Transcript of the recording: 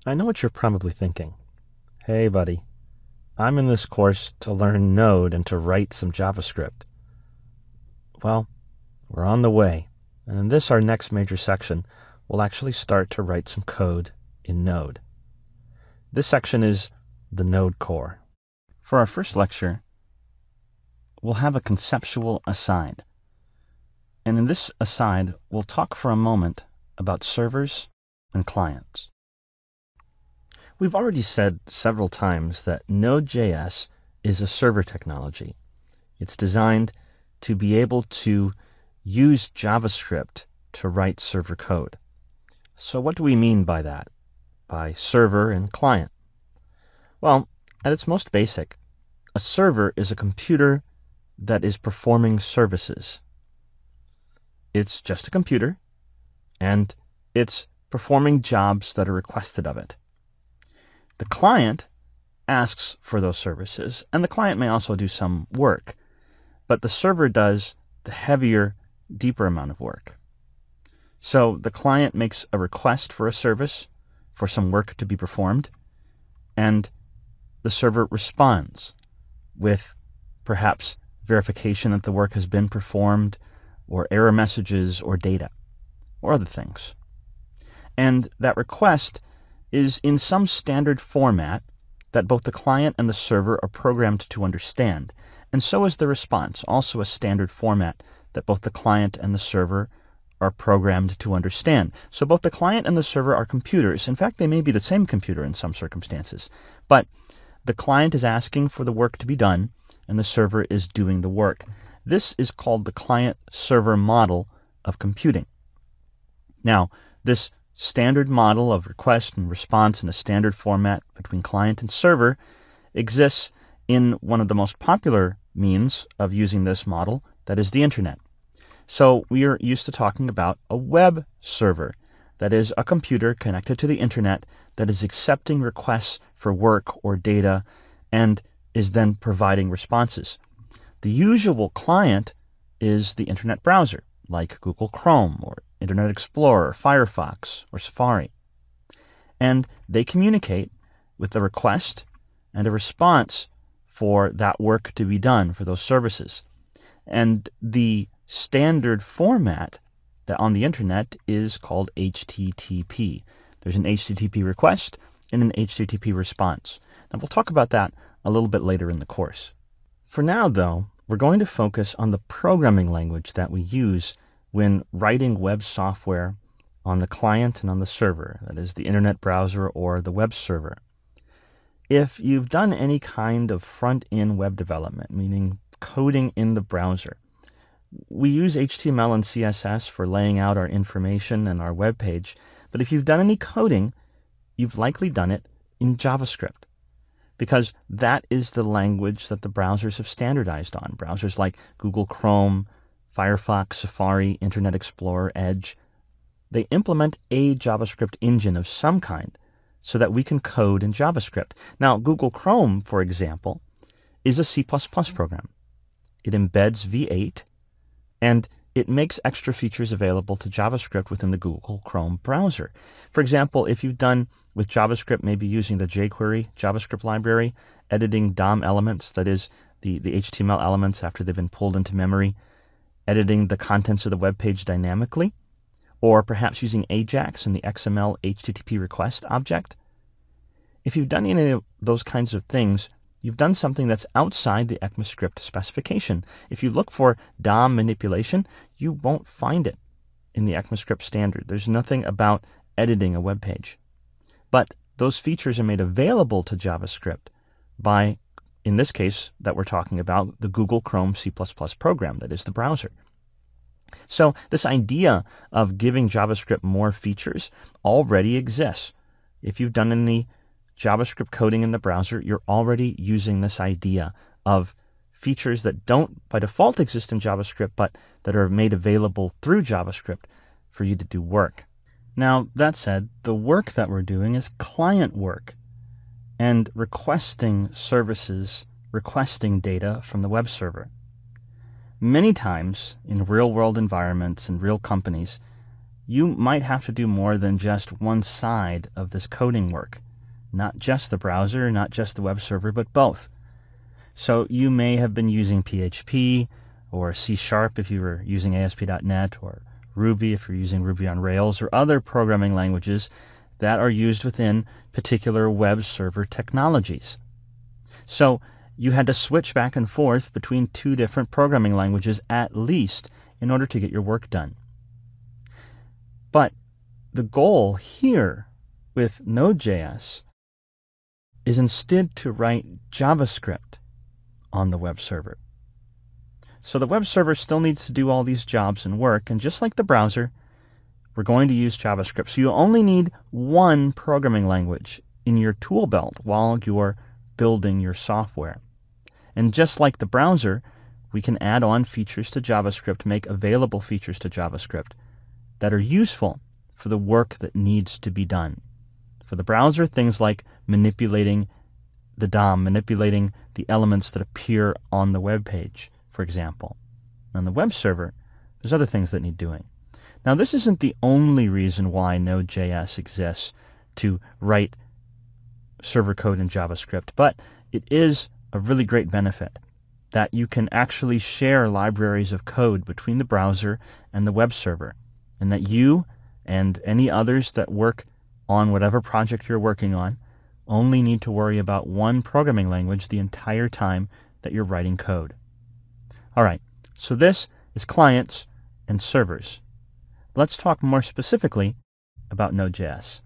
I know what you're probably thinking. Hey, buddy, I'm in this course to learn Node and to write some JavaScript. Well, we're on the way, and in this, our next major section, we'll actually start to write some code in Node. This section is the Node core. For our first lecture, we'll have a conceptual aside. And in this aside, we'll talk for a moment about servers and clients. We've already said several times that Node.js is a server technology. It's designed to be able to use JavaScript to write server code. So what do we mean by that? By server and client? Well, at its most basic, a server is a computer that is performing services. It's just a computer, and it's performing jobs that are requested of it. The client asks for those services, and the client may also do some work, but the server does the heavier, deeper amount of work. So the client makes a request for a service, for some work to be performed, and the server responds with perhaps verification that the work has been performed, or error messages, or data, or other things. And that request is in some standard format that both the client and the server are programmed to understand, and so is the response, also a standard format that both the client and the server are programmed to understand. So both the client and the server are computers. In fact, they may be the same computer in some circumstances, but the client is asking for the work to be done, and the server is doing the work. This is called the client-server model of computing. Now, this standard model of request and response in a standard format between client and server exists in one of the most popular means of using this model, that is the internet. So we are used to talking about a web server, that is a computer connected to the internet that is accepting requests for work or data and is then providing responses. The usual client is the internet browser, like Google Chrome or Internet Explorer, Firefox, or Safari. And they communicate with a request and a response for that work to be done for those services. And the standard format that on the internet is called HTTP. There's an HTTP request and an HTTP response. Now we'll talk about that a little bit later in the course. For now, though, we're going to focus on the programming language that we use when writing web software on the client and on the server, that is the internet browser or the web server. If you've done any kind of front-end web development, meaning coding in the browser, we use HTML and CSS for laying out our information and our web page, but if you've done any coding, you've likely done it in JavaScript, because that is the language that the browsers have standardized on. Browsers like Google Chrome, Firefox, Safari, Internet Explorer, Edge, they implement a JavaScript engine of some kind so that we can code in JavaScript. Now, Google Chrome, for example, is a C++ program. It embeds V8, and it makes extra features available to JavaScript within the Google Chrome browser. For example, if you've done with JavaScript, maybe using the jQuery JavaScript library, editing DOM elements, that is, the HTML elements after they've been pulled into memory, editing the contents of the web page dynamically, or perhaps using AJAX in the XML HTTP request object. If you've done any of those kinds of things, you've done something that's outside the ECMAScript specification. If you look for DOM manipulation, you won't find it in the ECMAScript standard. There's nothing about editing a web page. But those features are made available to JavaScript by, in this case that we're talking about, the Google Chrome C++ program, that is the browser. So this idea of giving JavaScript more features already exists. If you've done any JavaScript coding in the browser, you're already using this idea of features that don't by default exist in JavaScript, but that are made available through JavaScript for you to do work. Now, that said, the work that we're doing is client work and requesting services, requesting data from the web server. Many times in real-world environments and real companies, you might have to do more than just one side of this coding work. Not just the browser, not just the web server, but both. So you may have been using PHP or C# if you were using ASP.NET, or Ruby if you're using Ruby on Rails, or other programming languages that are used within particular web server technologies. So you had to switch back and forth between two different programming languages at least in order to get your work done. But the goal here with Node.js is instead to write JavaScript on the web server. So the web server still needs to do all these jobs and work, and just like the browser, we're going to use JavaScript. So you only need one programming language in your tool belt while you're building your software. And just like the browser, we can add on features to JavaScript, make available features to JavaScript that are useful for the work that needs to be done. For the browser, things like manipulating the DOM, manipulating the elements that appear on the web page, for example. On the web server, there's other things that need doing. Now, this isn't the only reason why Node.js exists, to write server code in JavaScript, but it is a really great benefit that you can actually share libraries of code between the browser and the web server, and that you and any others that work on whatever project you're working on only need to worry about one programming language the entire time that you're writing code. All right, so this is clients and servers. Let's talk more specifically about Node.js.